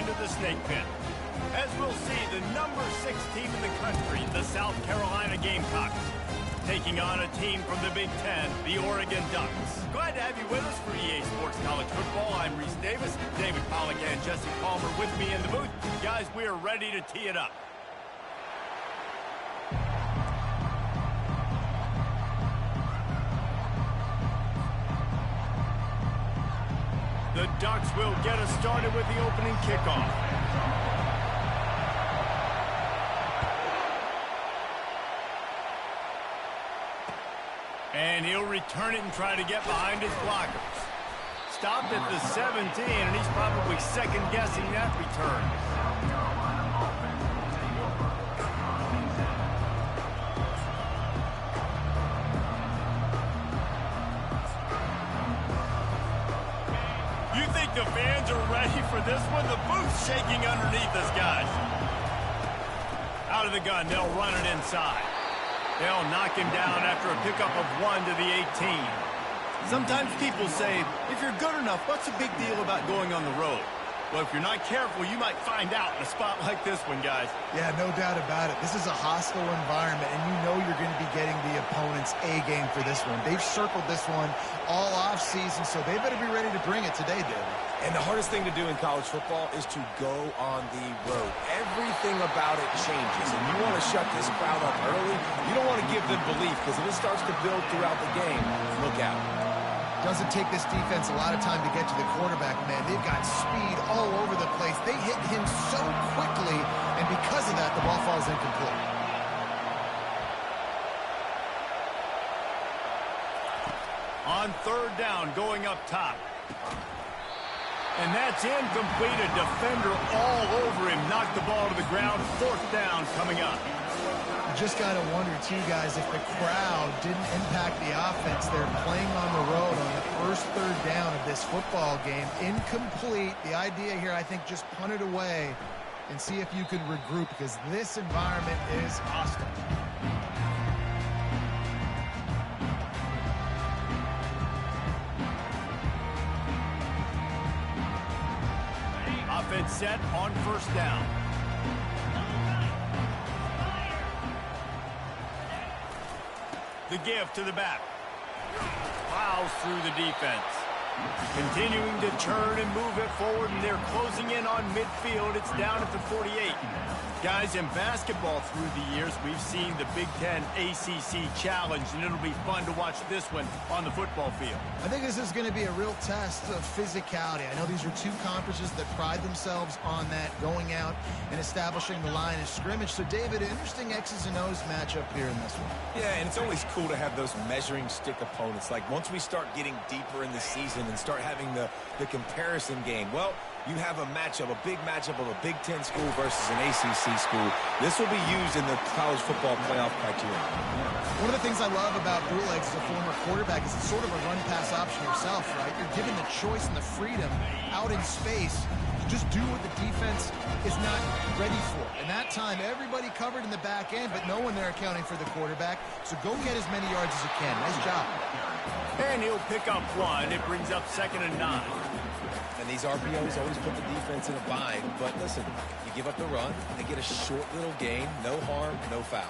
into the snake pit. As we'll see, the number 6 team in the country, the South Carolina Gamecocks, taking on a team from the Big Ten, the Oregon Ducks. Glad to have you with us for EA Sports College Football. I'm Reese Davis, David Pollock and Jesse Palmer with me in the booth. Guys, we are ready to tee it up. The Ducks will get us started with the opening kickoff. And he'll return it and try to get behind his blockers. Stopped at the 17, and he's probably second-guessing that return. You think the fans are ready for this one? The booth's shaking underneath us, guys. Out of the gun, they'll run it inside. They'll knock him down after a pickup of 1 to the 18. Sometimes people say, if you're good enough, what's the big deal about going on the road? Well, if you're not careful, you might find out in a spot like this one, guys. Yeah, no doubt about it. This is a hostile environment, and you know you're going to be getting the opponent's A-game for this one. They've circled this one all off-season, so they better be ready to bring it today, David. And the hardest thing to do in college football is to go on the road. Everything about it changes, and you want to shut this crowd up early. You don't want to give them belief, because if it starts to build throughout the game, look out. Doesn't take this defense a lot of time to get to the quarterback, man. They've got speed all over the place. They hit him so quickly, and because of that, the ball falls incomplete. On third down, going up top. And that's incomplete. A defender all over him. Knocked the ball to the ground. Fourth down coming up. You just got to wonder, too, guys, if the crowd didn't impact the offense. They're playing on the road on the first third down of this football game. Incomplete. The idea here, I think, just punt it away and see if you can regroup, because this environment is hostile. Offense set on first down. The give to the back. Plows through the defense. Continuing to turn and move it forward, and they're closing in on midfield. It's down at the 48. Guys, in basketball through the years, we've seen the Big Ten ACC Challenge, and it'll be fun to watch this one on the football field. I think this is going to be a real test of physicality. I know these are two conferences that pride themselves on that, going out and establishing the line of scrimmage. So, David, interesting X's and O's matchup here in this one. Yeah, and it's always cool to have those measuring stick opponents. Like, once we start getting deeper in the season and start having the comparison game, well, you have a matchup, a big matchup of a Big Ten school versus an ACC school. This will be used in the college football playoff criteria. One of the things I love about bootlegs as a former quarterback is it's sort of a run-pass option yourself, right? You're given the choice and the freedom out in space to just do what the defense is not ready for. And that time, everybody covered in the back end, but no one there accounting for the quarterback. So go get as many yards as you can. Nice job. And he'll pick up 1. It brings up 2nd and 9. And these RPOs always put the defense in a bind. But listen, you give up the run, they get a short little gain, no harm, no foul.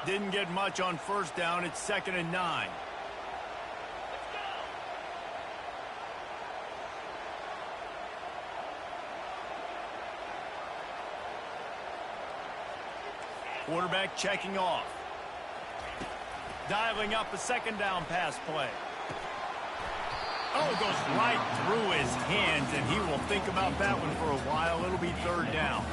Didn't get much on first down. It's 2nd and 9. Quarterback checking off. Dialing up a 2nd down pass play. Oh, it goes right through his hands, and he will think about that one for a while. It'll be 3rd down.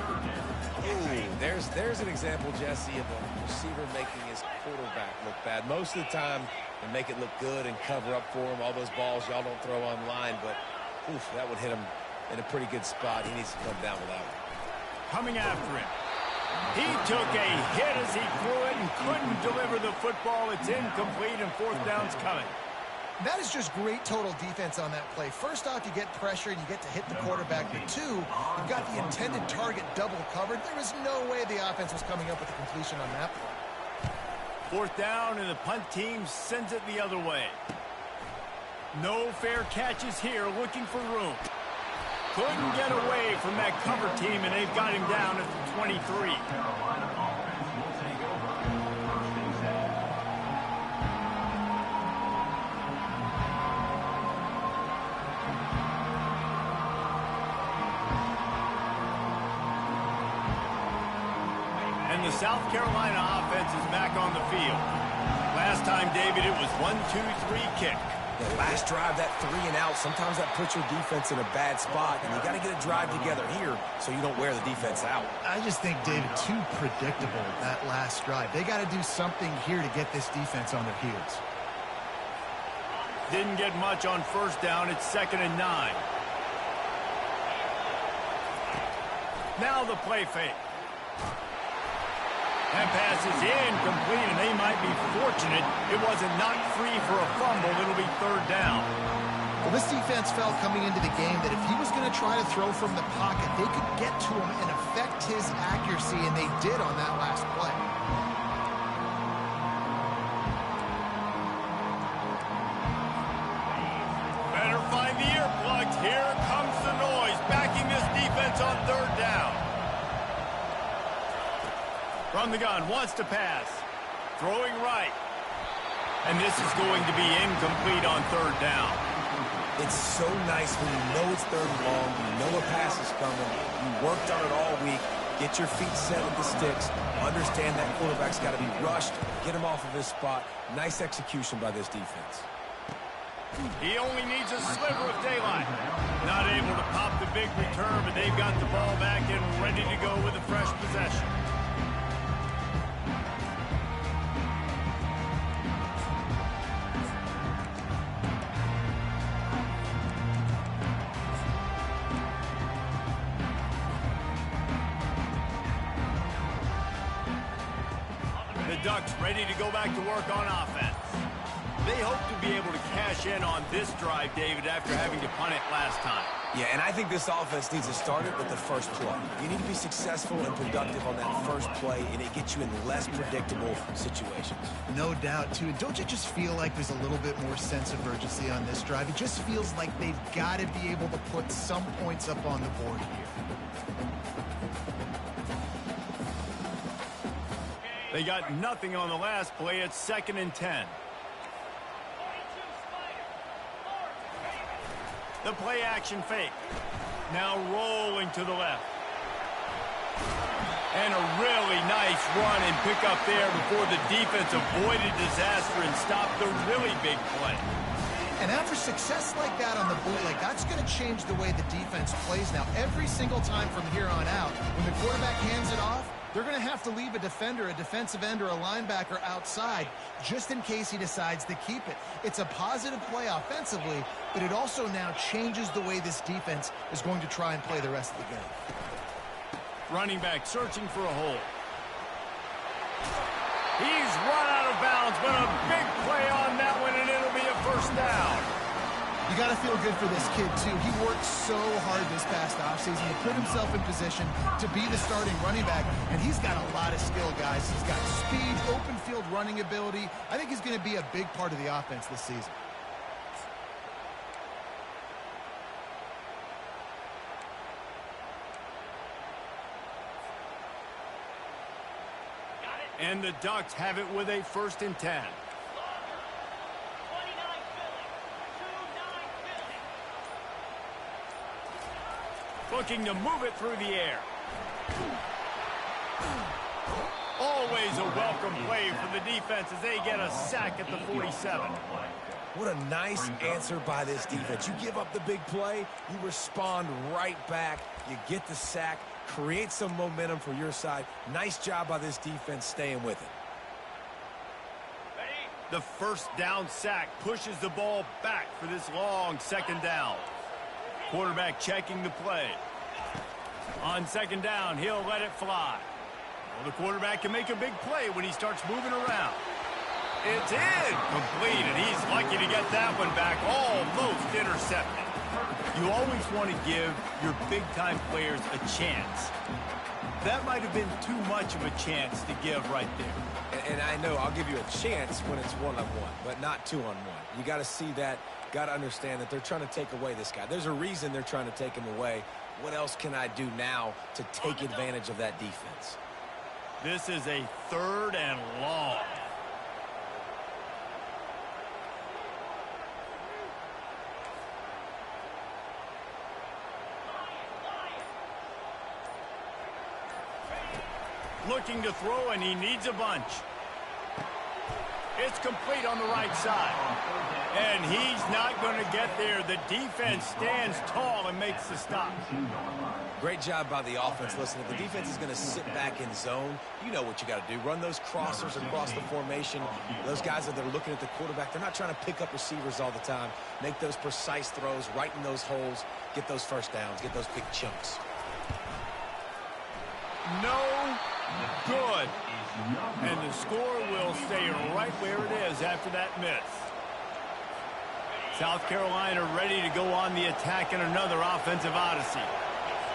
Ooh, there's an example, Jesse, of a receiver making his quarterback look bad. Most of the time, they make it look good and cover up for him. All those balls y'all don't throw online, but oof, that would hit him in a pretty good spot. He needs to come down with that one. Coming after him. He took a hit as he threw it and couldn't deliver the football. It's incomplete, and 4th down's coming. That is just great total defense on that play. First off, you get pressure and you get to hit the quarterback. But 2, you've got the intended target double covered. There was no way the offense was coming up with a completion on that play. 4th down, and the punt team sends it the other way. No fair catches here, looking for room. Couldn't get away from that cover team, and they've got him down at the 23. And the South Carolina offense is back on the field. Last time, David, it was 1-2-3 kick. The last drive, that 3 and out, sometimes that puts your defense in a bad spot, and you got to get a drive together here so you don't wear the defense out. I just think, David, too predictable, that last drive. They got to do something here to get this defense on their heels. Didn't get much on first down. It's 2nd and 9. Now the play fake. That pass is incomplete, and they might be fortunate it wasn't knocked free for a fumble. It'll be 3rd down. Well, this defense felt coming into the game that if he was going to try to throw from the pocket, they could get to him and affect his accuracy, and they did on that last play. Better find the earplugs. Here comes the noise, backing this defense on 3rd down. From the gun, wants to pass. Throwing right. And this is going to be incomplete on 3rd down. It's so nice when you know it's 3rd and long, you know a pass is coming, you worked on it all week, get your feet set at the sticks, understand that quarterback's got to be rushed, get him off of his spot. Nice execution by this defense. He only needs a sliver of daylight. Not able to pop the big return, but they've got the ball back and ready to go with a fresh possession. Ducks ready to go back to work on offense. They hope to be able to cash in on this drive, David, after having to punt it last time. Yeah, and I think this offense needs to start it with the first play. You need to be successful and productive on that first play, and it gets you in less predictable situations. No doubt, too. Don't you just feel like there's a little bit more sense of urgency on this drive? It just feels like they've got to be able to put some points up on the board here. They got nothing on the last play. It's 2nd and 10. The play action fake. Now rolling to the left. And a really nice run and pick up there before the defense avoided disaster and stopped the really big play. And after success like that on the bootleg, that's going to change the way the defense plays now. Every single time from here on out, when the quarterback hands it off, they're going to have to leave a defender, a defensive end, or a linebacker outside just in case he decides to keep it. It's a positive play offensively, but it also now changes the way this defense is going to try and play the rest of the game. Running back searching for a hole. He's run out of bounds, but a big play on that one, and it'll be a 1st down. You got to feel good for this kid, too. He worked so hard this past offseason to put himself in position to be the starting running back, and he's got a lot of skill, guys. He's got speed, open field running ability. I think he's going to be a big part of the offense this season. And the Ducks have it with a 1st and 10. Looking to move it through the air. Always a welcome play for the defense as they get a sack at the 47. What a nice answer by this defense. You give up the big play, you respond right back, you get the sack, create some momentum for your side. Nice job by this defense staying with it. The 1st down sack pushes the ball back for this long 2nd down. Quarterback checking the play. On 2nd down, he'll let it fly. Well, the quarterback can make a big play when he starts moving around. It's incomplete, and he's lucky to get that one back, almost intercepted. You always want to give your big-time players a chance. That might have been too much of a chance to give right there. And I know I'll give you a chance when it's one-on-one, but not two-on-one. You got to see that, got to understand that they're trying to take away this guy. There's a reason they're trying to take him away. What else can I do now to take advantage of that defense? This is a 3rd and long. Looking to throw, and he needs a bunch. It's complete on the right side. And he's not going to get there. The defense stands tall and makes the stop. Great job by the offense. Listen, if the defense is going to sit back in zone, you know what you got to do. Run those crossers across the formation. Those guys that are looking at the quarterback, they're not trying to pick up receivers all the time. Make those precise throws, right in those holes, get those 1st downs, get those big chunks. No good. And the score will stay right where it is after that miss. South Carolina ready to go on the attack in another offensive odyssey.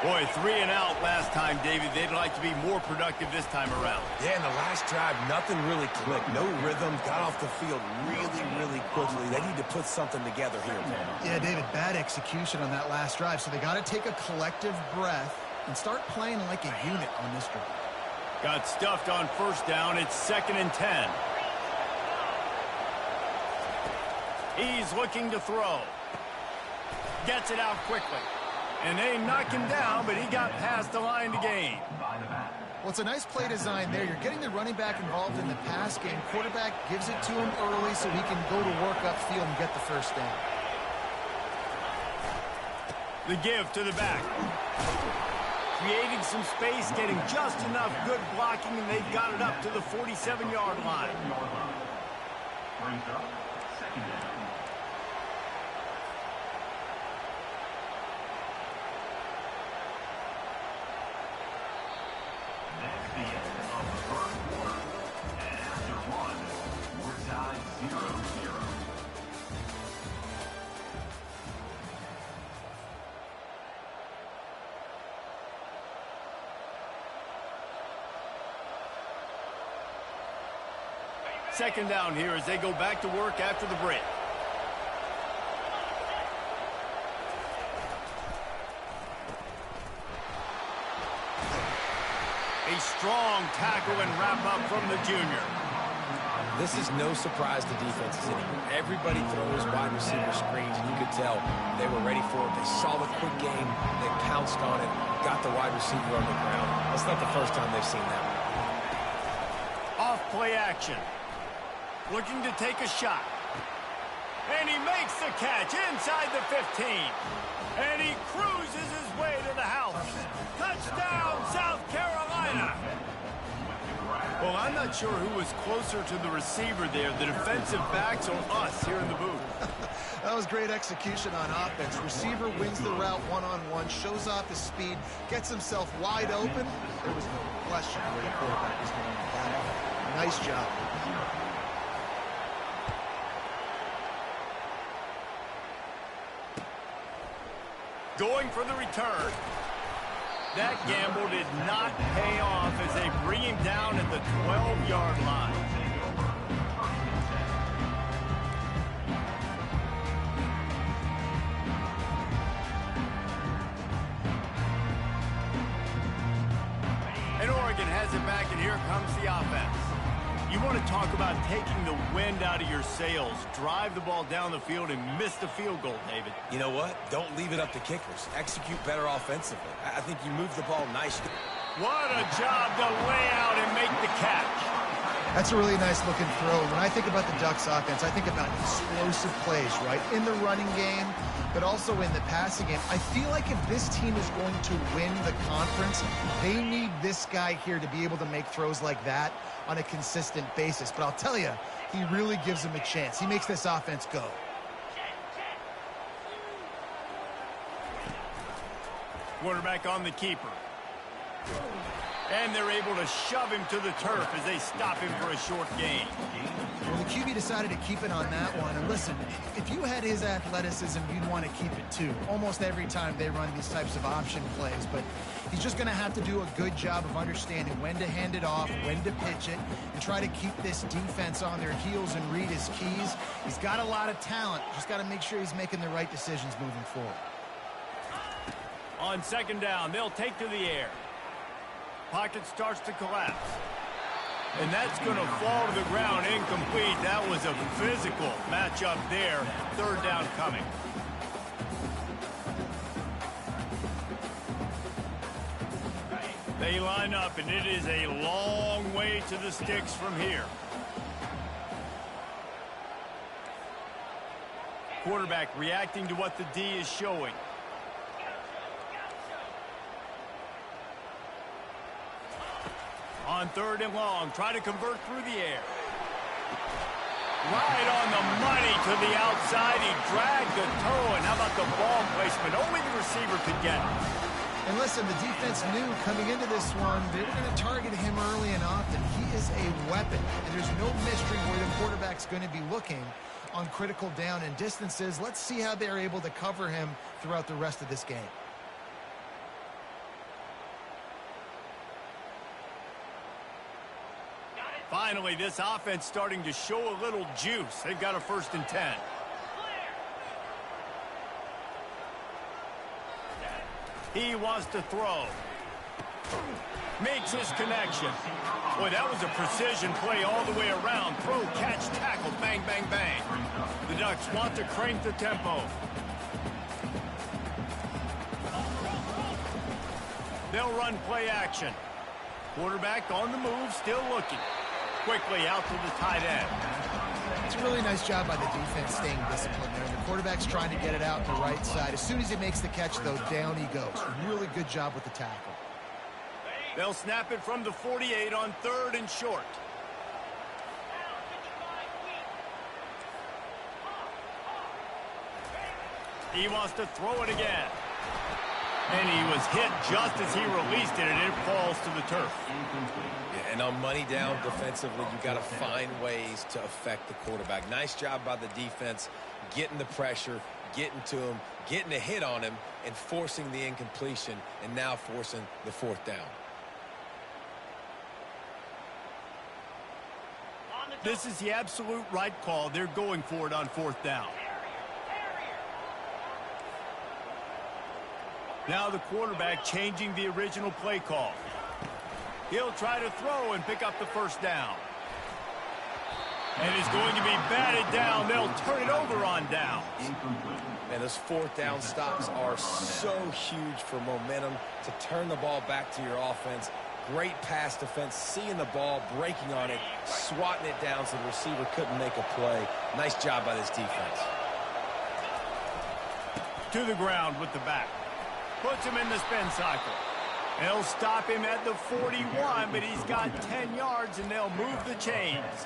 Boy, 3 and out last time, David. They'd like to be more productive this time around. Yeah, in the last drive, nothing really clicked. No rhythm, got off the field really quickly. They need to put something together here. Yeah, David, bad execution on that last drive. So they got to take a collective breath and start playing like a unit on this drive. Got stuffed on 1st down. It's 2nd and 10. He's looking to throw. Gets it out quickly. And they knock him down, but he got past the line to gain. Well, it's a nice play design there. You're getting the running back involved in the pass game. Quarterback gives it to him early so he can go to work upfield and get the 1st down. The give to the back. Creating some space, getting just enough good blocking, and they've got it up to the 47-yard line. Second down here as they go back to work after the break. A strong tackle and wrap up from the junior. This is no surprise to defenses anymore. Everybody throws wide receiver screens, and you could tell they were ready for it. They saw the quick game. They pounced on it, got the wide receiver on the ground. That's not the first time they've seen that one. Off play action. Looking to take a shot. And he makes the catch inside the 15. And he cruises his way to the house. Touchdown, South Carolina. Well, I'm not sure who was closer to the receiver there, the defensive backs or us here in the booth. That was great execution on offense. Receiver wins the route one-on-one, shows off his speed, gets himself wide open. There was no question where the quarterback was going with that. Nice job. Going for the return. That gamble did not pay off as they bring him down at the 12-yard line. And Oregon has it back, and here comes the offense. You want to talk about taking the wind out of your sails. Drive the ball down the field and miss the field goal, David. You know what? Don't leave it up to kickers. Execute better offensively. I think you move the ball nice. What a job to lay out and make the catch. That's a really nice looking throw. When I think about the Ducks offense, I think about explosive plays, right? In the running game, but also in the passing game. I feel like if this team is going to win the conference, they need this guy here to be able to make throws like that on a consistent basis. But I'll tell you, he really gives them a chance. He makes this offense go. Quarterback on the keeper. And they're able to shove him to the turf as they stop him for a short gain. Well, the QB decided to keep it on that one. And listen, if you had his athleticism, you'd want to keep it too. Almost every time they run these types of option plays. But he's just going to have to do a good job of understanding when to hand it off, when to pitch it, and try to keep this defense on their heels and read his keys. He's got a lot of talent. Just got to make sure he's making the right decisions moving forward. On second down, they'll take to the air. Pocket starts to collapse. And that's going to fall to the ground incomplete. That was a physical matchup there. Third down coming. They line up, and it is a long way to the sticks from here. Quarterback reacting to what the D is showing. On third and long, try to convert through the air. Right on the money to the outside. He dragged the toe, and how about the ball placement? Only the receiver could get it. And listen, the defense knew coming into this one, they were going to target him early and often. He is a weapon, and there's no mystery where the quarterback's going to be looking on critical down and distances. Let's see how they're able to cover him throughout the rest of this game. Finally, this offense starting to show a little juice. They've got a 1st and 10. He wants to throw. Makes his connection. Boy, that was a precision play all the way around. Throw, catch, tackle, bang, bang, bang. The Ducks want to crank the tempo. They'll run play action. Quarterback on the move, still looking. Quickly out to the tight end. It's a really nice job by the defense staying disciplined there. The quarterback's trying to get it out the right side. As soon as he makes the catch, though, down he goes. Really good job with the tackle. They'll snap it from the 48 on third and short. He wants to throw it again. And he was hit just as he released it, and it falls to the turf. Yeah, and on money down defensively, you've got to find ways to affect the quarterback. Nice job by the defense, getting the pressure, getting to him, getting a hit on him, and forcing the incompletion, and now forcing the 4th down. This is the absolute right call. They're going for it on 4th down. Now the quarterback changing the original play call. He'll try to throw and pick up the 1st down. And he's going to be batted down. They'll turn it over on downs. And those 4th down stops are so huge for momentum to turn the ball back to your offense. Great pass defense, seeing the ball, breaking on it, swatting it down so the receiver couldn't make a play. Nice job by this defense. To the ground with the back. Puts him in the spin cycle. They'll stop him at the 41, but he's got 10 yards, and they'll move the chains.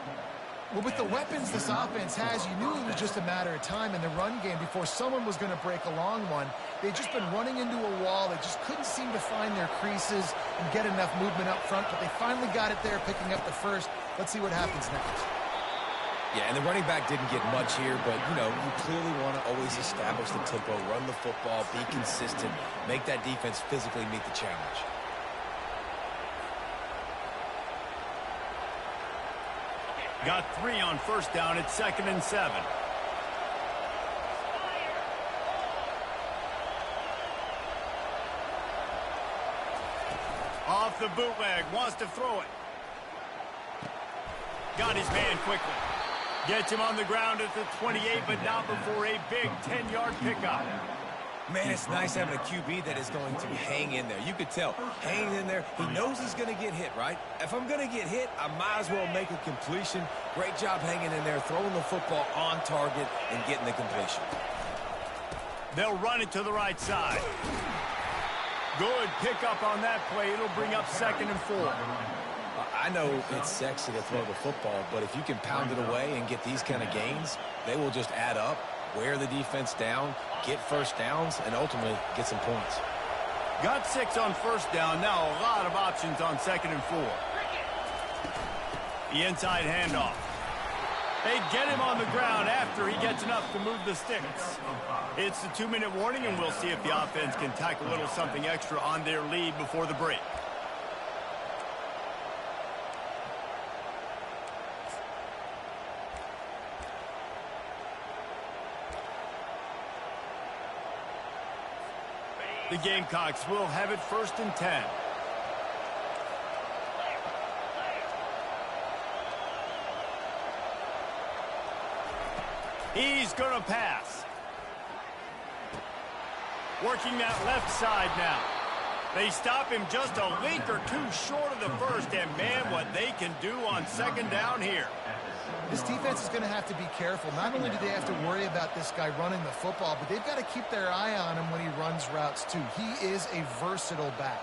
Well, with the weapons this offense has, you knew it was just a matter of time in the run game before someone was going to break a long one. They've just been running into a wall. They just couldn't seem to find their creases and get enough movement up front, but they finally got it there, picking up the 1st. Let's see what happens next. Yeah, and the running back didn't get much here, but, you know, you clearly want to always establish the tempo, run the football, be consistent, make that defense physically meet the challenge. Got 3 on 1st down. It's 2nd and 7. Off the bootleg, wants to throw it. Got his man quickly. Gets him on the ground at the 28, but not before a big 10-yard pickup. Man, it's nice having a QB that is going to hang in there. You could tell, hanging in there, he knows he's going to get hit, right? If I'm going to get hit, I might as well make a completion. Great job hanging in there, throwing the football on target and getting the completion. They'll run it to the right side. Good pickup on that play. It'll bring up 2nd and 4. I know it's sexy to throw the football, but if you can pound it away and get these kind of gains, they will just add up, wear the defense down, get first downs, and ultimately get some points. Got 6 on first down. Now a lot of options on 2nd and 4. The inside handoff. They get him on the ground after he gets enough to move the sticks. It's the 2-minute warning, and we'll see if the offense can tack a little something extra on their lead before the break. The Gamecocks will have it 1st and 10. He's going to pass. Working that left side now. They stop him just a link or two short of the first, and man, what they can do on 2nd down here. This defense is going to have to be careful. Not only do they have to worry about this guy running the football, but they've got to keep their eye on him when he runs routes too. He is a versatile back.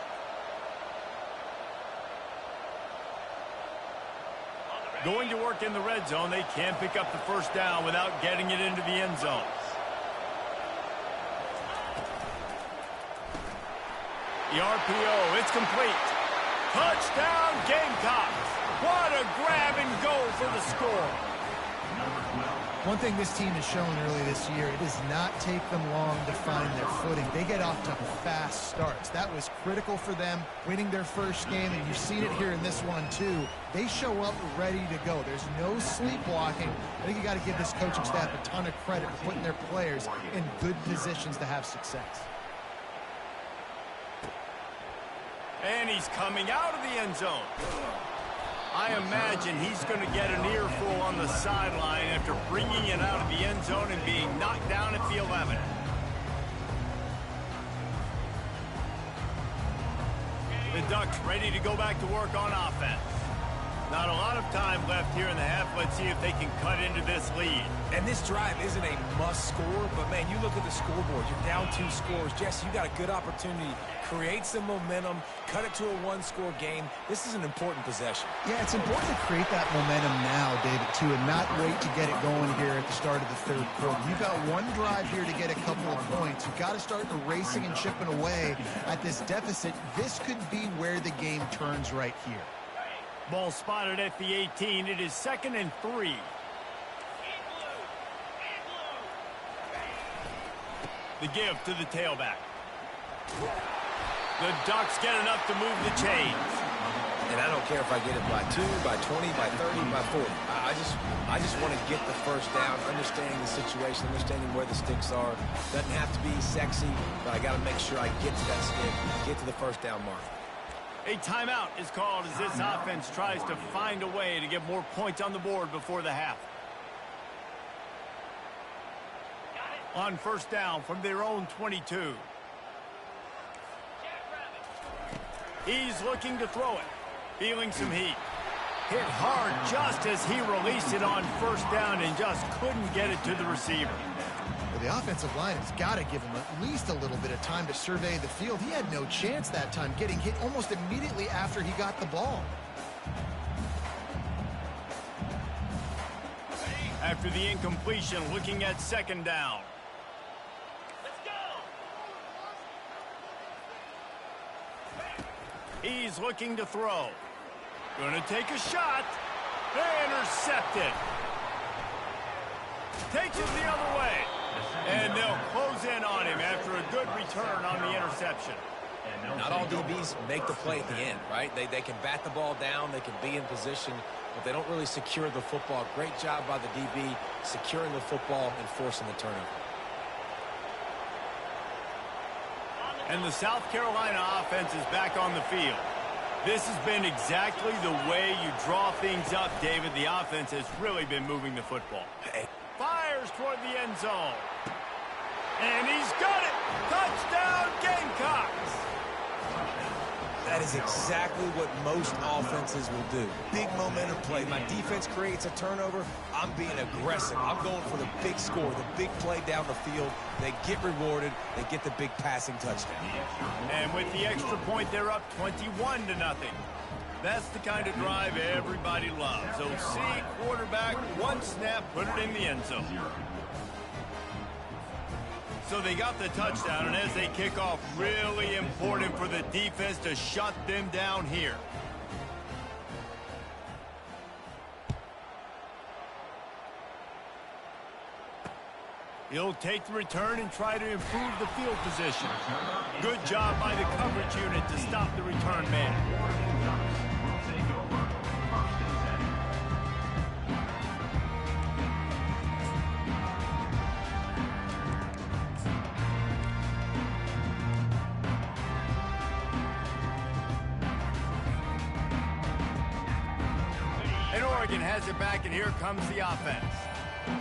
Going to work in the red zone. They can't pick up the first down without getting it into the end zone. The RPO, it's complete. Touchdown, Gamecocks. What a grab and go for the score. One thing this team has shown early this year, it does not take them long to find their footing. They get off to fast starts. That was critical for them, winning their first game, and you've seen it here in this one too. They show up ready to go. There's no sleepwalking. I think you got to give this coaching staff a ton of credit for putting their players in good positions to have success. And he's coming out of the end zone. I imagine he's going to get an earful on the sideline after bringing it out of the end zone and being knocked down at the 11. The Ducks ready to go back to work on offense. Not a lot of time left here in the half. Let's see if they can cut into this lead. And this drive isn't a must score, but man, you look at the scoreboard, you're down 2 scores. Jesse, you got a good opportunity. Create some momentum, cut it to a 1-score game. This is an important possession. Yeah, it's important to create that momentum now, David, too, and not wait to get it going here at the start of the 3rd quarter. You've got one drive here to get a couple of points. You've got to start erasing and chipping away at this deficit. This could be where the game turns right here. Ball spotted at the 18. It is 2nd and 3. The give to the tailback. The Ducks get enough to move the chains. And I don't care if I get it by 2, by 20, by 30, by 40. I just want to get the first down, understanding the situation, understanding where the sticks are. Doesn't have to be sexy, but I got to make sure I get to that stick, get to the first down mark. A timeout is called as this offense tries to find a way to get more points on the board before the half. On first down from their own 22. He's looking to throw it. Feeling some heat. Hit hard just as he released it on first down and just couldn't get it to the receiver. Well, the offensive line has got to give him at least a little bit of time to survey the field. He had no chance that time, getting hit almost immediately after he got the ball. After the incompletion, looking at 2nd down. He's looking to throw. Going to take a shot. Intercepted. Takes it the other way. And they'll close in on him after a good return on the interception. Not all DBs make the play at the end, right? They can bat the ball down, they can be in position, but they don't really secure the football. Great job by the DB securing the football and forcing the turnover. And the South Carolina offense is back on the field. This has been exactly the way you draw things up, David. The offense has really been moving the football. Fires toward the end zone. And he's got it! Touchdown, Gamecocks! That is exactly what most offenses will do. Big momentum play. My defense creates a turnover. I'm being aggressive. I'm going for the big score, the big play down the field. They get rewarded. They get the big passing touchdown. And with the extra point, they're up 21-0. That's the kind of drive everybody loves. So see quarterback, one snap, put it in the end zone. So they got the touchdown, and as they kick off, really important for the defense to shut them down here. He'll take the return and try to improve the field position. Good job by the coverage unit to stop the return man. Has it back, and here comes the offense.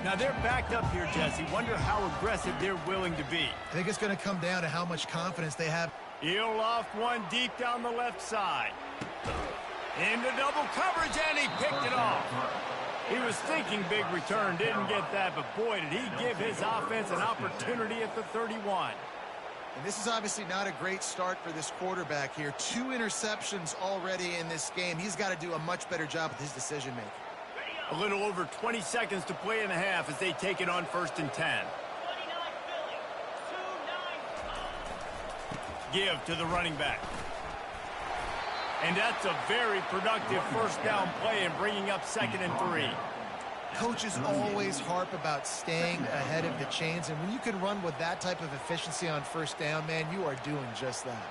Now they're backed up here, Jesse. Wonder how aggressive they're willing to be. I think it's going to come down to how much confidence they have. He'll loft one deep down the left side. Into double coverage, and he picked it off. He was thinking big return, didn't get that, but boy, did he give his offense an opportunity at the 31. And this is obviously not a great start for this quarterback here. 2 interceptions already in this game. He's got to do a much better job with his decision-making. A little over 20 seconds to play in the half as they take it on 1st and 10. Give to the running back. And that's a very productive first down play and bringing up 2nd and 3. Coaches always harp about staying ahead of the chains, and when you can run with that type of efficiency on 1st down, man, you are doing just that.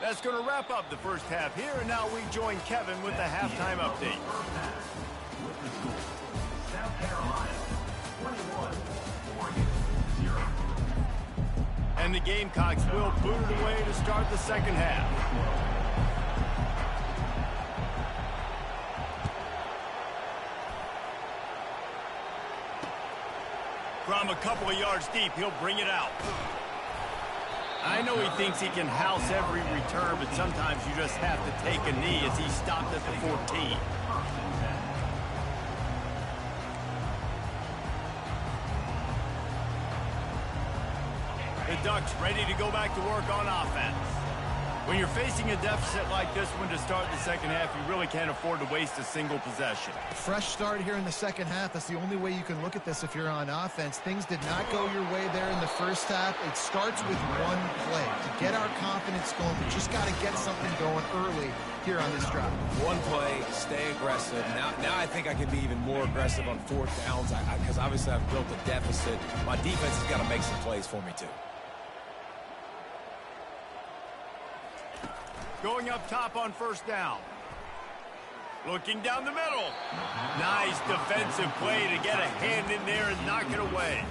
That's going to wrap up the first half here, and now we join Kevin with the halftime update. South Carolina, 21, Oregon, 0. And the Gamecocks will boot it away to start the second half. From a couple of yards deep, he'll bring it out. I know he thinks he can house every return, but sometimes you just have to take a knee as he stopped at the 14. The Ducks ready to go back to work on offense. When you're facing a deficit like this one to start the second half, you really can't afford to waste a single possession. Fresh start here in the second half. That's the only way you can look at this if you're on offense. Things did not go your way there in the first half. It starts with one play. To get our confidence going, we just got to get something going early here on this drive. One play, stay aggressive. Now I think I can be even more aggressive on 4th downs because obviously I've built a deficit. My defense has got to make some plays for me too. Going up top on 1st down. Looking down the middle. Nice defensive play to get a hand in there and knock it away.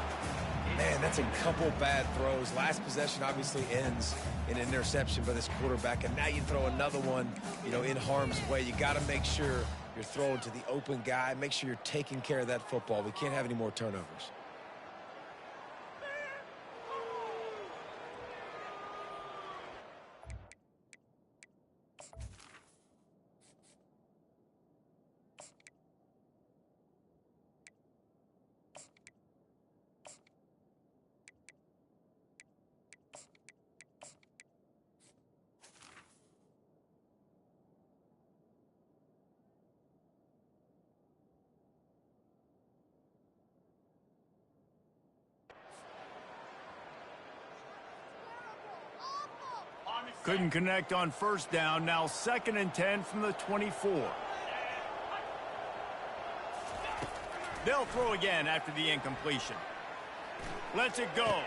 Man, that's a couple bad throws. Last possession obviously ends in an interception by this quarterback, and now you throw another one, in harm's way. You got to make sure you're throwing to the open guy. Make sure you're taking care of that football. We can't have any more turnovers. Couldn't connect on 1st down. Now 2nd and 10 from the 24. They'll throw again after the incompletion. Lets it go.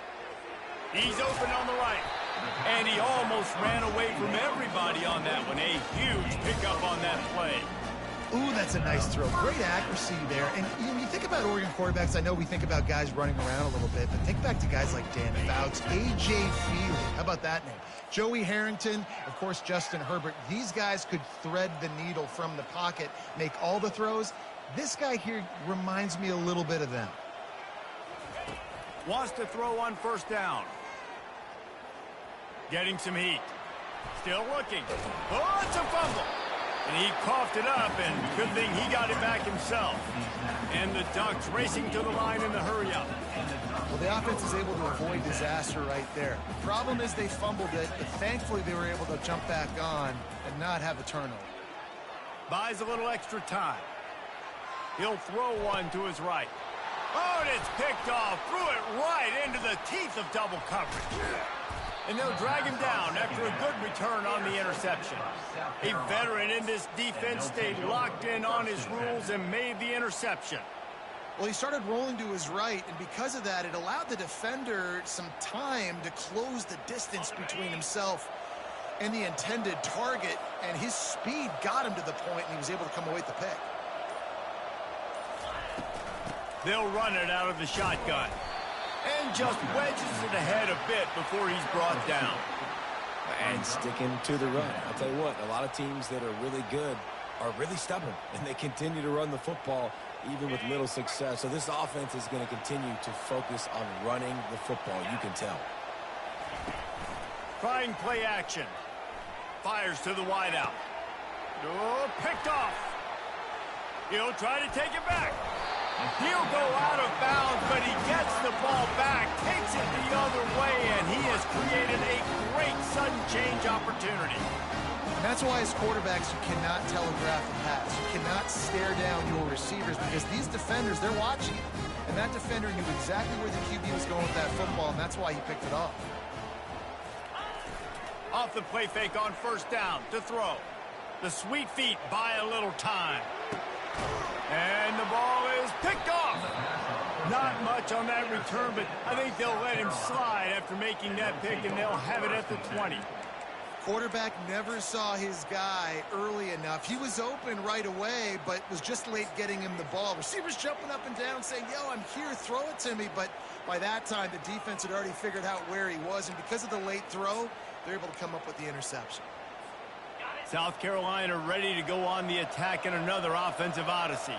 He's open on the right. And he almost ran away from everybody on that one. A huge pickup on that play. Ooh, that's a nice throw. Great accuracy there. And when you think about Oregon quarterbacks, I know we think about guys running around a little bit, but think back to guys like Dan Fouts, A.J. Feely. How about that name? Joey Harrington, of course, Justin Herbert. These guys could thread the needle from the pocket, make all the throws. This guy here reminds me a little bit of them. Wants to throw on first down. Getting some heat. Still looking. Oh, it's a fumble. And he coughed it up, and good thing he got it back himself. And the Ducks racing to the line in the hurry-up. Well, the offense is able to avoid disaster right there. The problem is they fumbled it, but thankfully they were able to jump back on and not have a turnover. Buys a little extra time. He'll throw one to his right. Oh, and it's picked off. Threw it right into the teeth of double coverage. And they'll drag him down after a good return on the interception. A veteran in this defense stayed locked in on his rules and made the interception. Well, he started rolling to his right, and because of that, it allowed the defender some time to close the distance between himself and the intended target, and his speed got him to the point, and he was able to come away with the pick. They'll run it out of the shotgun. And just wedges it ahead a bit before he's brought down. And sticking to the run. I'll tell you what, a lot of teams that are really good are really stubborn, and they continue to run the football even with little success. So this offense is going to continue to focus on running the football, you can tell. Trying play action. Fires to the wideout. Oh, picked off. He'll try to take it back. He'll go out of bounds, but he gets the ball back, takes it the other way, and he has created a great sudden change opportunity. And that's why as quarterbacks, you cannot telegraph a pass. You cannot stare down your receivers because these defenders, they're watching you. And that defender knew exactly where the QB was going with that football, and that's why he picked it off. Off the play fake on first down to throw. The sweet feet buy a little time. And the ball is picked off. Not much on that return, but I think they'll let him slide after making that pick, and they'll have it at the 20. Quarterback never saw his guy early enough. He was open right away, but was just late getting him the ball. Receivers jumping up and down saying, yo, I'm here, throw it to me. But by that time, the defense had already figured out where he was, and because of the late throw, they're able to come up with the interception. South Carolina ready to go on the attack in another offensive odyssey.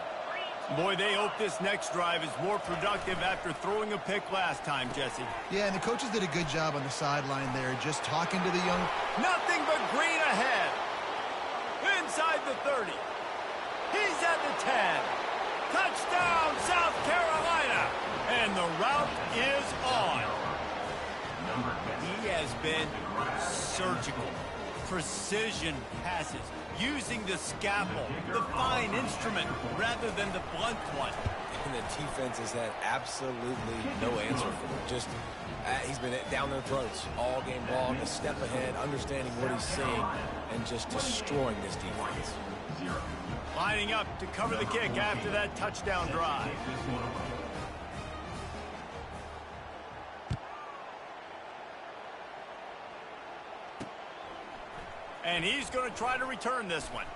Boy, they hope this next drive is more productive after throwing a pick last time, Jesse. Yeah, and the coaches did a good job on the sideline there, just talking to the young... Nothing but green ahead. Inside the 30. He's at the 10. Touchdown, South Carolina. And the route is on. He has been surgical. Precision passes, using the scalpel, the fine instrument, rather than the blunt one. And the defense has had absolutely no answer for him. Just, he's been down their throats all game long, a step ahead, understanding what he's seeing, and just destroying this defense. Lining up to cover the kick after that touchdown drive. And he's going to try to return this one.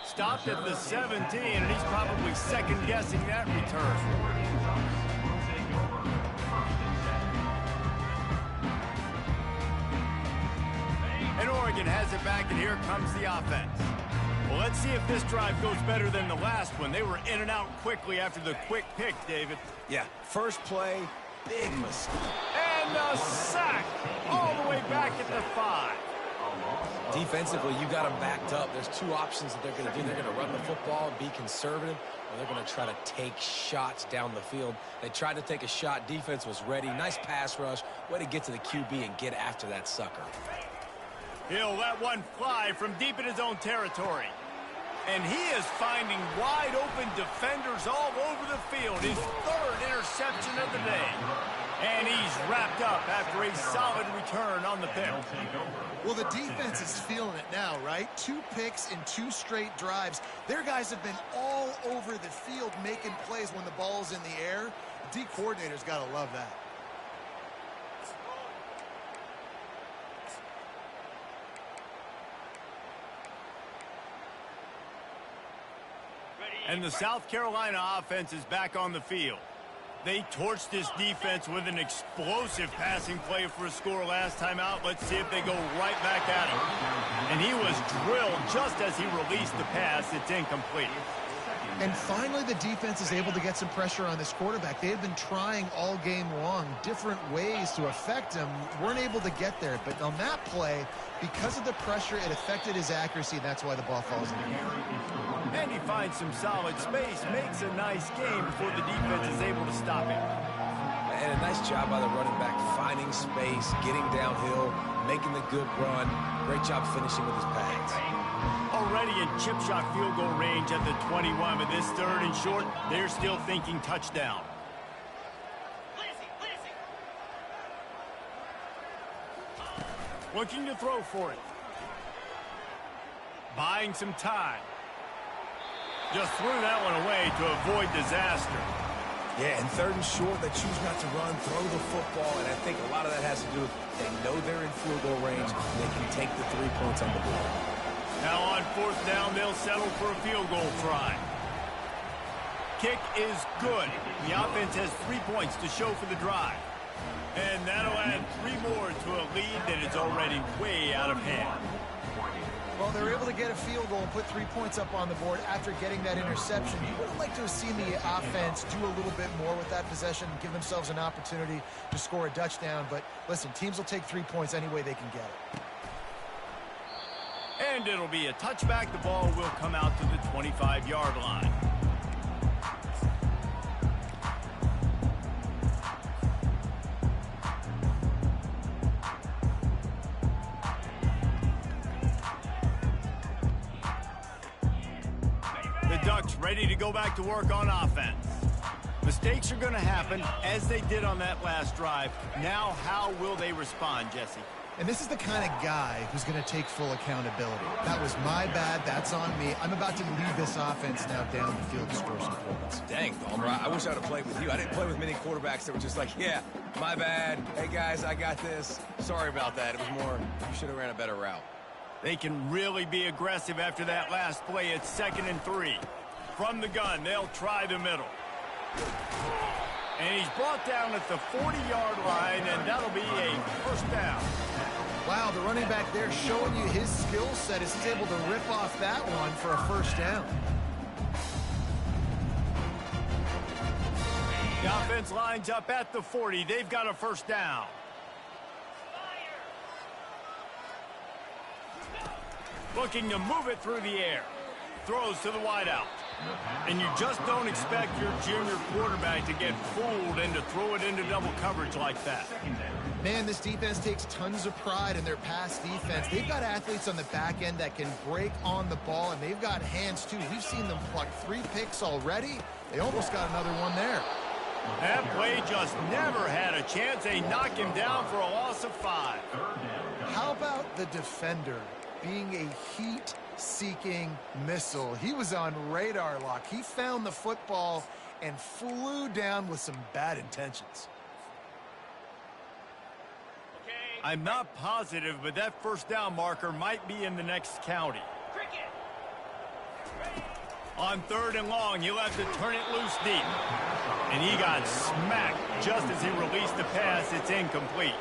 Stopped at the 17, and he's probably second-guessing that return. And Oregon has it back, and here comes the offense. Well, let's see if this drive goes better than the last one. They were in and out quickly after the quick pick, David. Yeah, first play, big mistake. And a sack all the way back at the 5. Defensively, you got them backed up. There's two options that they're going to do. They're going to run the football, be conservative, or they're going to try to take shots down the field. They tried to take a shot. Defense was ready. Nice pass rush. Way to get to the QB and get after that sucker. He'll let one fly from deep in his own territory. And he is finding wide-open defenders all over the field. His third interception of the day. And he's wrapped up after a solid return on the pick. Well, the defense is feeling it now, right? 2 picks in 2 straight drives. Their guys have been all over the field making plays when the ball's in the air. The D coordinator's got to love that. And the South Carolina offense is back on the field. They torched this defense with an explosive passing play for a score last time out. Let's see if they go right back at him. And he was drilled just as he released the pass. It's incomplete. And finally, the defense is able to get some pressure on this quarterback. They had been trying all game long different ways to affect him. Weren't able to get there. But on that play, because of the pressure, it affected his accuracy. That's why the ball falls in the air. And he finds some solid space, makes a nice game before the defense is able to stop him. And a nice job by the running back, finding space, getting downhill, making the good run. Great job finishing with his pads. Already in chip shot field goal range at the 21, but this third and short, they're still thinking touchdown. Looking to throw for it. Buying some time. Just threw that one away to avoid disaster. Yeah, and third and short, they choose not to run, throw the football, and I think a lot of that has to do with they know they're in field goal range, and they can take the 3 points on the board. Now on fourth down, they'll settle for a field goal try. Kick is good. The offense has 3 points to show for the drive. And that'll add 3 more to a lead that is already way out of hand. Well, they were able to get a field goal and put 3 points up on the board after getting that interception. You would have liked to have seen the offense do a little bit more with that possession and give themselves an opportunity to score a touchdown. But listen, teams will take 3 points any way they can get it. And it'll be a touchback. The ball will come out to the 25-yard line. The Ducks ready to go back to work on offense. Mistakes are going to happen, as they did on that last drive. Now, how will they respond, Jesse? And this is the kind of guy who's going to take full accountability. That was my bad. That's on me. I'm about to lead this offense now down the field to score some points. Dang, Palmer, I wish I would have played with you. I didn't play with many quarterbacks that were just like, yeah, my bad. Hey, guys, I got this. Sorry about that. It was more, you should have ran a better route. They can really be aggressive after that last play. It's 2nd and 3. From the gun, they'll try the middle. And he's brought down at the 40-yard line, and that'll be a first down. Wow, the running back there showing you his skill set is able to rip off that one for a first down. The offense lines up at the 40. They've got a first down. Looking to move it through the air. Throws to the wideout. And you just don't expect your junior quarterback to get fooled and to throw it into double coverage like that. Man, this defense takes tons of pride in their pass defense. They've got athletes on the back end that can break on the ball, and they've got hands, too. We've seen them pluck 3 picks already. They almost got another one there. That play just never had a chance. They knock him down for a loss of 5. How about the defender being a heat-seeking missile? He was on radar lock. He found the football and flew down with some bad intentions. I'm not positive, but that first down marker might be in the next county. On 3rd and long, he'll have to turn it loose deep. And he got smacked just as he released the pass. It's incomplete.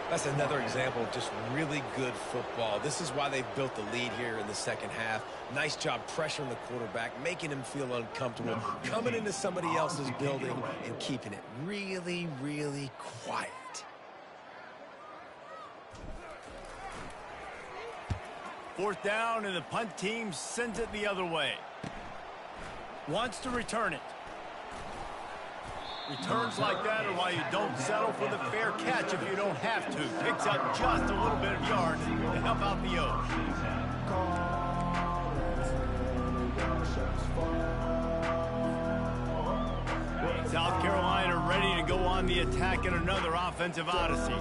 That's another example of just really good football. This is why they've built the lead here in the second half. Nice job pressuring the quarterback, making him feel uncomfortable, coming into somebody else's building and keeping it really, really quiet. Fourth down, and the punt team sends it the other way. Wants to return it. Returns like that are why you don't settle for the fair catch if you don't have to. Picks up just a little bit of yards to help out the O's. South Carolina ready to go on the attack in another offensive odyssey.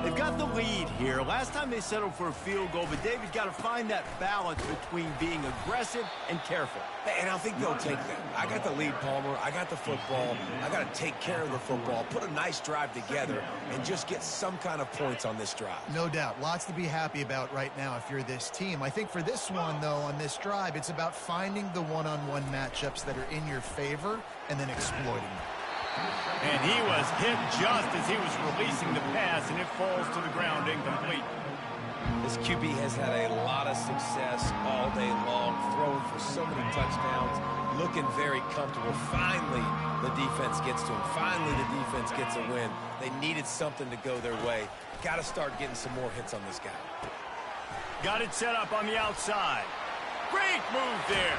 They've got the lead here. Last time they settled for a field goal, but David's got to find that balance between being aggressive and careful. And I think they'll take that. I got the lead, Palmer. I got the football. I got to take care of the football, put a nice drive together, and just get some kind of points on this drive. No doubt. Lots to be happy about right now if you're this team. I think for this one, though, on this drive, it's about finding the one-on-one matchups that are in your favor and then exploiting them. And he was hit just as he was releasing the pass, and it falls to the ground incomplete. This QB has had a lot of success all day long, throwing for so many touchdowns, looking very comfortable. Finally, the defense gets to him. Finally, the defense gets a win. They needed something to go their way. Got to start getting some more hits on this guy. Got it set up on the outside. Great move there.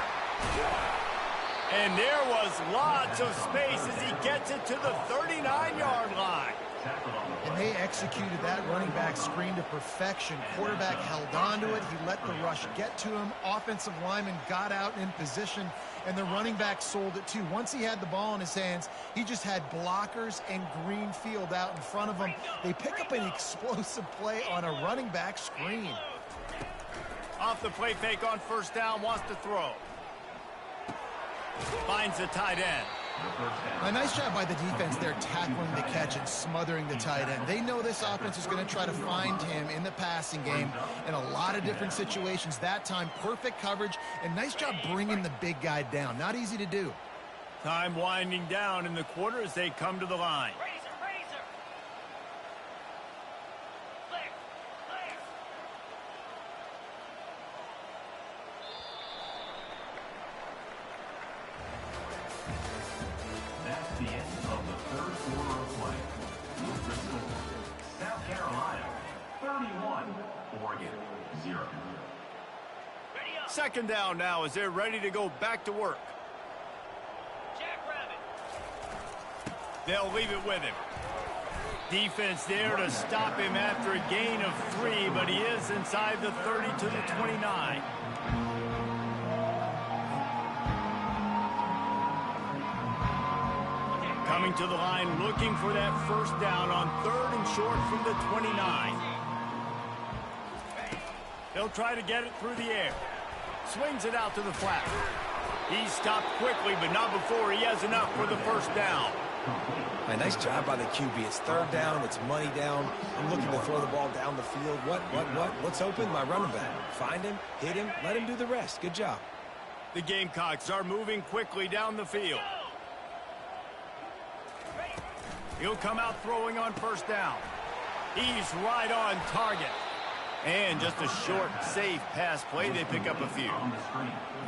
And there was lots of space as he gets it to the 39-yard line. And they executed that running back screen to perfection. Quarterback held on to it. He let the rush get to him. Offensive lineman got out in position, and the running back sold it too. Once he had the ball in his hands, he just had blockers and green field out in front of him. They pick up an explosive play on a running back screen. Off the play fake on first down, wants to throw. Finds the tight end. A nice job by the defense there, tackling the catch and smothering the tight end. They know this offense is going to try to find him in the passing game in a lot of different situations. That time, perfect coverage, and nice job bringing the big guy down. Not easy to do. Time winding down in the quarter as they come to the line. That's the end of the third quarter of play. With the score, South Carolina 31, Oregon 0. Second down now as they're ready to go back to work. They'll leave it with him. Defense there to stop him after a gain of 3, but he is inside the 30 to the 29. Coming to the line, looking for that first down on 3rd and short from the 29. They'll try to get it through the air. Swings it out to the flat. He's stopped quickly, but not before he has enough for the first down. A nice job by the QB. It's 3rd down. It's money down. I'm looking to throw the ball down the field. What? What's open? My running back. Find him, hit him, let him do the rest. Good job. The Gamecocks are moving quickly down the field. He'll come out throwing on first down. He's right on target. And just a short, safe pass play. They pick up a few.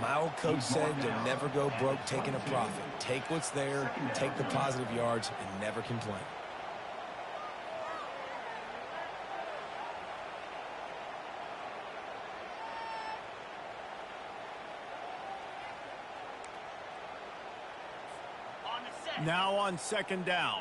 My old coach said you'll never go broke taking a profit. Take what's there, take the positive yards, and never complain. Now on second down.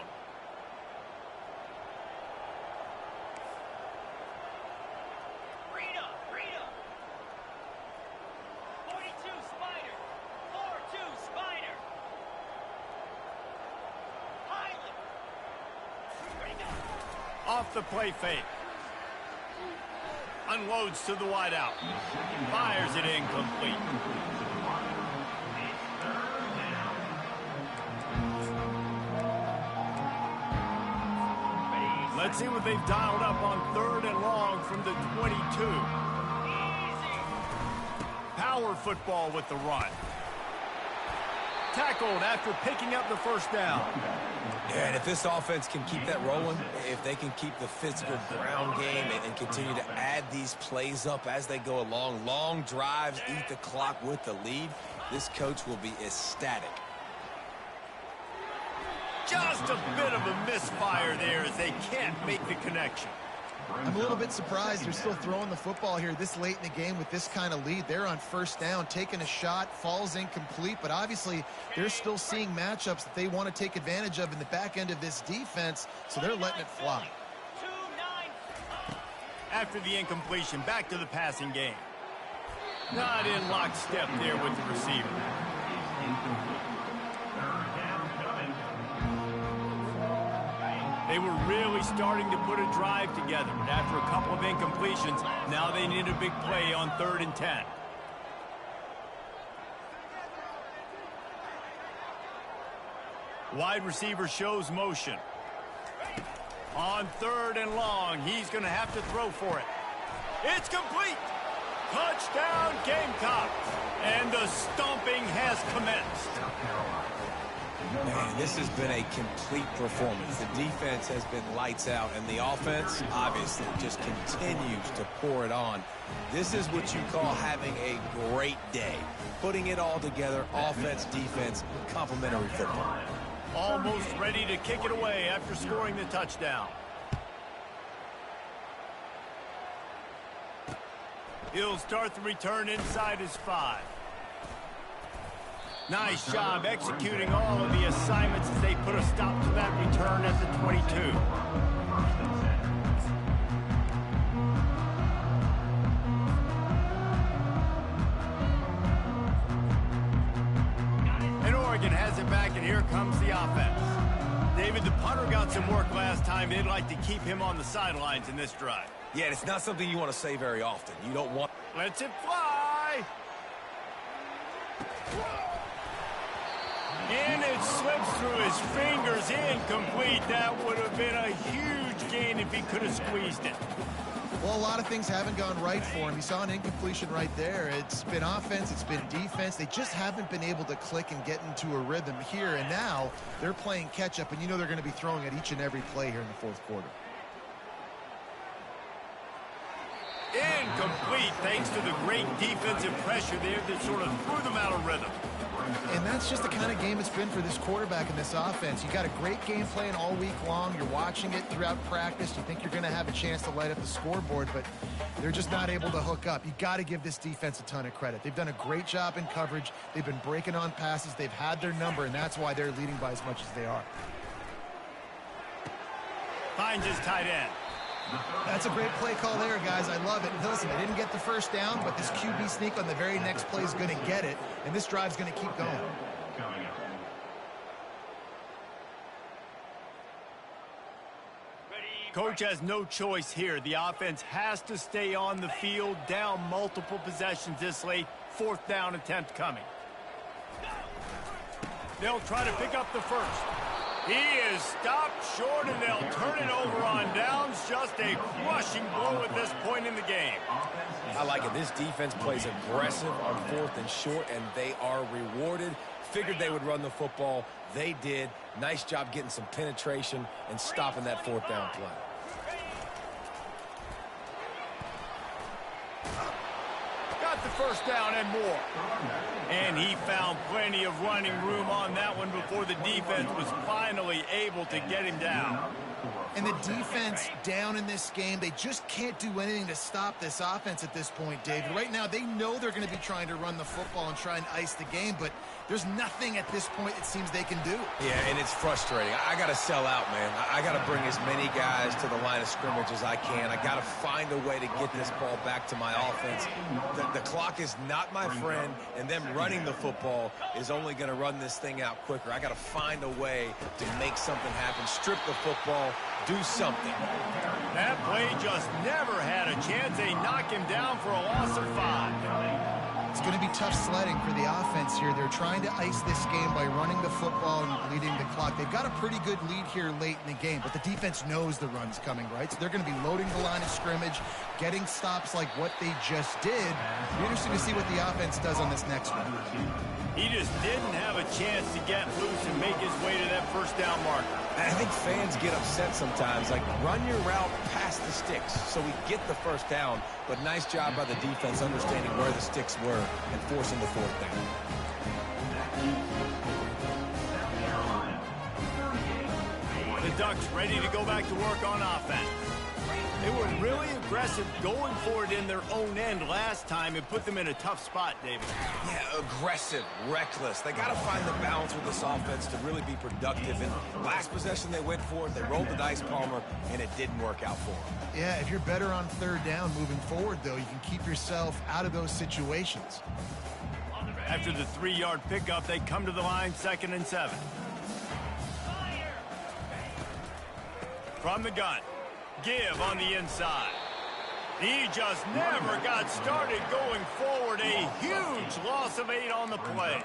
Off the play fake. Unloads to the wideout. Fires it incomplete. Let's see what they've dialed up on 3rd and long from the 22. Power football with the run. Tackled after picking up the first down. Yeah, and if this offense can keep that rolling, if they can keep the physical ground game and continue to add these plays up as they go along, long drives, eat the clock with the lead, this coach will be ecstatic. Just a bit of a misfire there as they can't make the connection. I'm a little bit surprised they're still throwing the football here this late in the game with this kind of lead. They're on first down, taking a shot, falls incomplete, but obviously they're still seeing matchups that they want to take advantage of in the back end of this defense, so they're letting it fly. After the incompletion, back to the passing game. Not in lockstep there with the receiver. They were really starting to put a drive together. And after a couple of incompletions, now they need a big play on 3rd and 10. Wide receiver shows motion. On 3rd and long, he's going to have to throw for it. It's complete. Touchdown, Gamecocks. And the stomping has commenced. Man, this has been a complete performance. The defense has been lights out, and the offense, obviously, just continues to pour it on. This is what you call having a great day. Putting it all together, offense, defense, complementary football. Almost ready to kick it away after scoring the touchdown. He'll start the return inside his 5. Nice job executing all of the assignments as they put a stop to that return at the 22. And Oregon has it back, and here comes the offense. David, the punter got some work last time. They'd like to keep him on the sidelines in this drive. Yeah, it's not something you want to say very often. You don't want... Lets it fly. And it slips through his fingers, incomplete. That would have been a huge gain if he could have squeezed it. Well, a lot of things haven't gone right for him. You saw an incompletion right there. It's been offense, it's been defense. They just haven't been able to click and get into a rhythm here. And now they're playing catch-up, and you know they're going to be throwing at each and every play here in the 4th quarter. Incomplete, thanks to the great defensive pressure there that sort of threw them out of rhythm. And that's just the kind of game it's been for this quarterback in this offense. You got a great game plan all week long. You're watching it throughout practice. You think you're going to have a chance to light up the scoreboard, but they're just not able to hook up. You got to give this defense a ton of credit. They've done a great job in coverage. They've been breaking on passes. They've had their number, and that's why they're leading by as much as they are. Finds his tight end. That's a great play call there, guys. I love it. Listen, they didn't get the first down, but this QB sneak on the very next play is going to get it, and this drive's going to keep going. Coach has no choice here. The offense has to stay on the field, down multiple possessions this late. 4th down attempt coming. They'll try to pick up the first. He is stopped short, and they'll turn it over on downs. Just a crushing blow at this point in the game. I like it. This defense plays aggressive on 4th and short, and they are rewarded. Figured they would run the football. They did. Nice job getting some penetration and stopping that 4th down play. Got the first down and more. And he found plenty of running room on that one before the defense was finally able to get him down. And the defense down in this game, they just can't do anything to stop this offense at this point, David. Right now, they know they're going to be trying to run the football and try and ice the game, but there's nothing at this point it seems they can do. Yeah, and it's frustrating. I got to sell out, man. I got to bring as many guys to the line of scrimmage as I can. I got to find a way to get this ball back to my offense. The clock is not my friend, and them running the football is only going to run this thing out quicker. I got to find a way to make something happen, strip the football, do something. That play just never had a chance. They knock him down for a loss of 5. It's going to be tough sledding for the offense here. They're trying to ice this game by running the football and leading the clock. They've got a pretty good lead here late in the game, but the defense knows the run's coming, right? So they're going to be loading the line of scrimmage, getting stops like what they just did. It'll be interesting to see what the offense does on this next one. He just didn't have a chance to get loose and make his way to that first down marker. I think fans get upset sometimes, like run your route past the sticks so we get the first down, but nice job by the defense understanding where the sticks were and forcing the 4th down. The Ducks ready to go back to work on offense. They were really aggressive going for it in their own end last time and put them in a tough spot, David. Yeah, aggressive, reckless. They got to find the balance with this offense to really be productive. And last possession they went for it, they rolled the dice, Palmer, and it didn't work out for them. Yeah, if you're better on 3rd down moving forward, though, you can keep yourself out of those situations. After the 3-yard pickup, they come to the line 2nd and 7. From the gun. Give on the inside. He just never got started going forward. A huge loss of 8 on the play.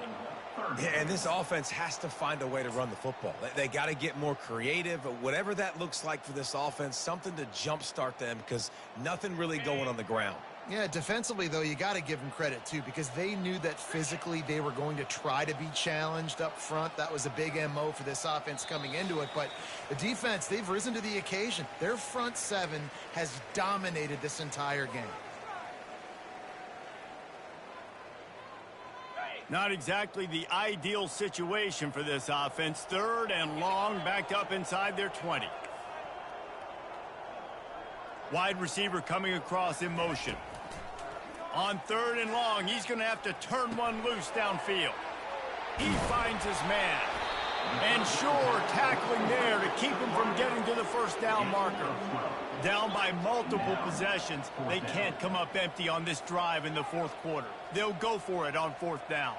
Yeah, and this offense has to find a way to run the football. They got to get more creative. Whatever that looks like for this offense, something to jumpstart them because nothing really going on the ground. Yeah, defensively, though, you got to give them credit, too, because they knew that physically they were going to try to be challenged up front. That was a big MO for this offense coming into it. But the defense, they've risen to the occasion. Their front seven has dominated this entire game. Not exactly the ideal situation for this offense. 3rd and long, backed up inside their 20. Wide receiver coming across in motion. On 3rd and long, he's going to have to turn one loose downfield. He finds his man. And sure, tackling there to keep him from getting to the first down marker. Down by multiple possessions, they can't come up empty on this drive in the 4th quarter. They'll go for it on 4th down.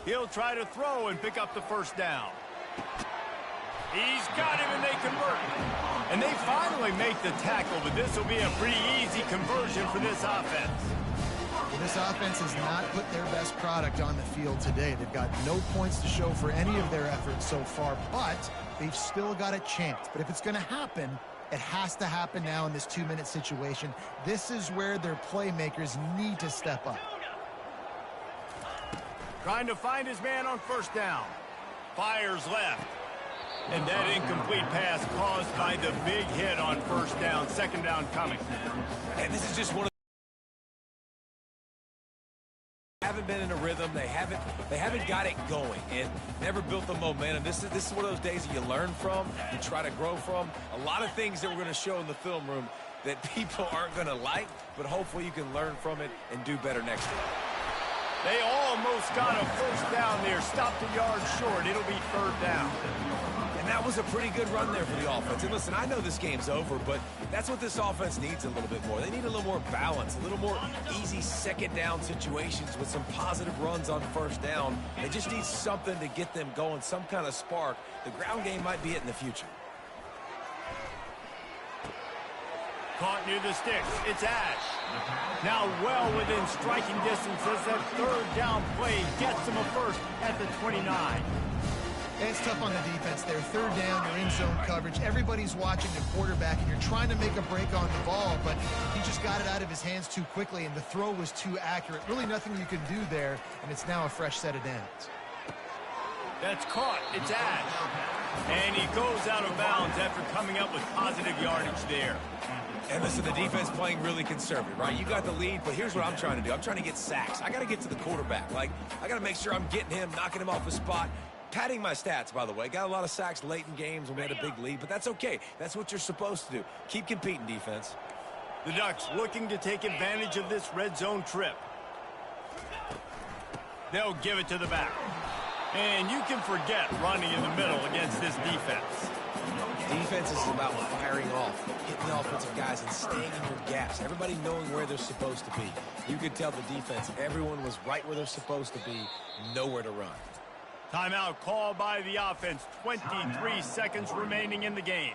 He'll try to throw and pick up the first down. He's got him, and they convert. And they finally make the tackle, but this will be a pretty easy conversion for this offense. Well, this offense has not put their best product on the field today. They've got no points to show for any of their efforts so far, but they've still got a chance. But if it's going to happen, it has to happen now in this 2-minute situation. This is where their playmakers need to step up. Trying to find his man on 1st down. Fires left. And that incomplete pass caused by the big hit on 1st down. 2nd down coming. And this is just one of haven't been in a rhythm. They haven't got it going and never built the momentum. This is one of those days that you learn from, you try to grow from. A lot of things that we're going to show in the film room that people aren't going to like, but hopefully you can learn from it and do better next time. They almost got a 1st down there. Stopped a yard short. It'll be 3rd down. And that was a pretty good run there for the offense. And listen, I know this game's over, but that's what this offense needs a little bit more. They need a little more balance, a little more easy 2nd down situations with some positive runs on 1st down. They just need something to get them going, some kind of spark. The ground game might be it in the future. Caught near the sticks. It's Ash. Now well within striking distance as that 3rd down play gets him a first at the 29. It's tough on the defense there. 3rd down, you're in zone coverage. Everybody's watching the quarterback, and you're trying to make a break on the ball, but he just got it out of his hands too quickly, and the throw was too accurate. Really nothing you can do there, and it's now a fresh set of downs. That's caught. It's Ash. And he goes out of bounds after coming up with positive yardage there. And listen, the defense playing really conservative, right? You got the lead, but here's what I'm trying to do. I'm trying to get sacks. I got to get to the quarterback. Like, I got to make sure I'm getting him, knocking him off his spot. Padding my stats, by the way. Got a lot of sacks late in games when we had a big lead, but that's okay. That's what you're supposed to do. Keep competing, defense. The Ducks looking to take advantage of this red zone trip. They'll give it to the back. And you can forget running in the middle against this defense. Defense is about firing off, hitting the offensive guys, and staying in your gaps. Everybody knowing where they're supposed to be. You could tell the defense, everyone was right where they're supposed to be, nowhere to run. Timeout called by the offense. 23 seconds remaining in the game.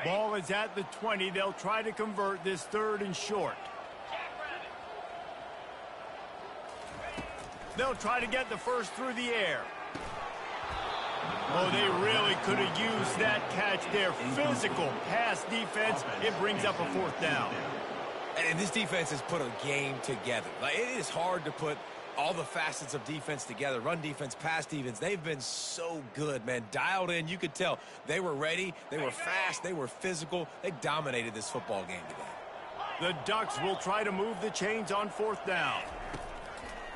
Ball is at the 20. They'll try to convert this 3rd and short. They'll try to get the first through the air. Oh, they really could have used that catch there. Physical pass defense. It brings up a 4th down. And this defense has put a game together. Like, it is hard to put all the facets of defense together. Run defense, pass defense. They've been so good, man. Dialed in. You could tell they were ready. They were fast. They were physical. They dominated this football game today. The Ducks will try to move the chains on 4th down.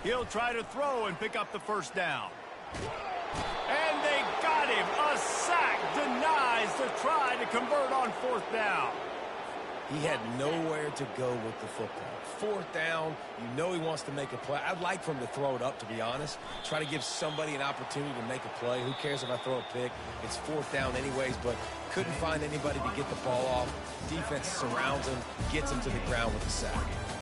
He'll try to throw and pick up the 1st down. And they got him. A sack denies the try to convert on 4th down. He had nowhere to go with the football. Fourth down, you know he wants to make a play. I'd like for him to throw it up, to be honest. Try to give somebody an opportunity to make a play. Who cares if I throw a pick? It's fourth down anyways, but couldn't find anybody to get the ball off. Defense surrounds him, gets him to the ground with the sack.